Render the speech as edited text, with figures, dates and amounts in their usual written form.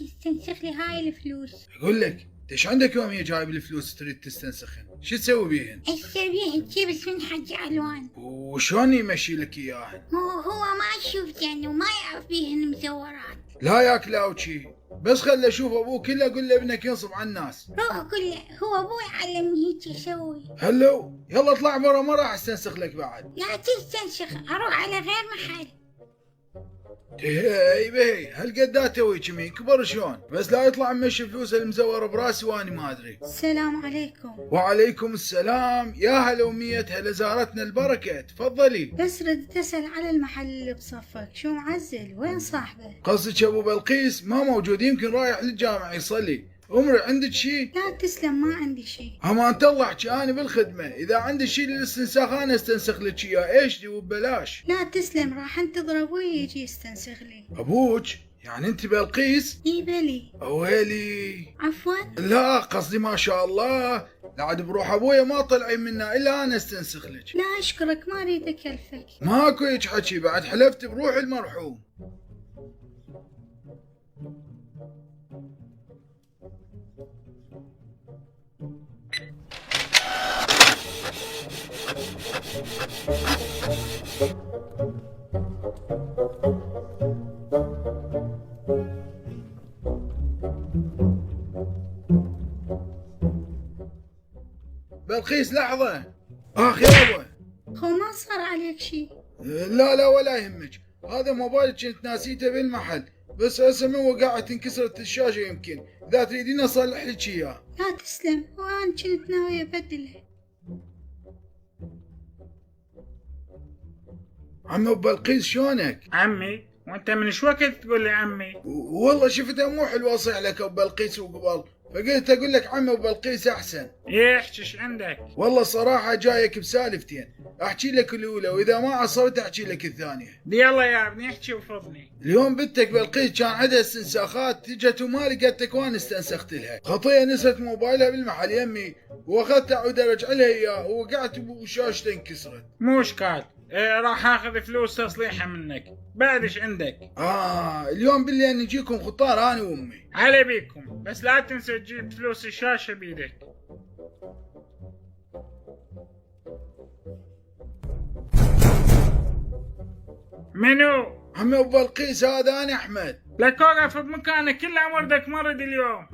وياك يستنسخ لي هاي الفلوس. اقول لك ايش عندك يوم هي جايب الفلوس تريد تستنسخن؟ شو تسوي بيهن؟ اشتريها تجيبس من حج علوان. وشلون يمشي لك اياهن؟ هو ما يشوف يعني وما يعرف بيهن مزورات. لا ياك لاوتشي، بس خل اشوف ابوك الا قل له ابنك ينصب على الناس. روح قل له هو ابوي علمني هيك اسوي. هلو يلا اطلع برا، ما راح استنسخ لك بعد. لا تستنسخ، اروح على غير محل. هي بهي هالقدات توي كمي كبر شلون، بس لا يطلع مشي فلوس المزوره براسي واني ما ادري. السلام عليكم. وعليكم السلام، يا هلا ومية هلا، زارتنا البركه، تفضلي. بس ردت اسال على المحل اللي بصفك، شو معزل؟ وين صاحبه؟ قصدك ابو بلقيس ما موجود، يمكن رايح للجامع يصلي. عمري عندك شيء؟ لا تسلم، ما عندي شيء. امان الله احكي انا بالخدمه، اذا عندي شيء للاستنساخ انا استنسخ لك اياه، ايش دي وببلاش. لا تسلم، راح انتظر ابوي يجي يستنسخ لي. ابوك؟ يعني انت بلقيس؟ اي بلي. ويلي. عفوا. لا قصدي ما شاء الله، لعد بروح ابويا ما طلعين منا الا انا استنسخ لك. لا اشكرك، ما اريد اكلفك. ماكو هيك حكي، بعد حلفت بروح المرحوم. بلقيس لحظة. اخ يابا. هو ما صار عليك شيء؟ لا لا ولا يهمك، هذا موبايل كنت ناسيته بالمحل، بس هسه من وقعت انكسرت الشاشة، يمكن اذا تريدين اصلح لك اياه. لا تسلم، وانا كنت ناوية ابدله. عم ابو بلقيس شلونك؟ عمي، وانت من شو وقت تقول لي عمي؟ والله شفتها مو حلوة اصيح لك ابو بلقيس وقبل، فقلت اقول لك عم ابو بلقيس احسن. ايش عندك؟ والله صراحة جايك بسالفتين، احكي لك الاولى واذا ما عصبت احكي لك الثانية. يلا يا ابني احكي وفضني. اليوم بنتك بلقيس كان عندها استنساخات، جت وما لقيتك وانا استنسخت لها، خطية نسيت موبايلها بالمحل يمي، واخذت اعود ارجع لها اياه ووقعت وشاشته انكسرت. مو اشكال، راح اخذ فلوس تصليحها منك. بعد ايش عندك؟ اليوم بالليل نجيكم خطار انا وامي. على بيكم، بس لا تنسى تجيب فلوس الشاشة بيدك. منو؟ عم ابو بلقيس هذا انا احمد. لك وقف بمكانك، كل عمردك مرض اليوم.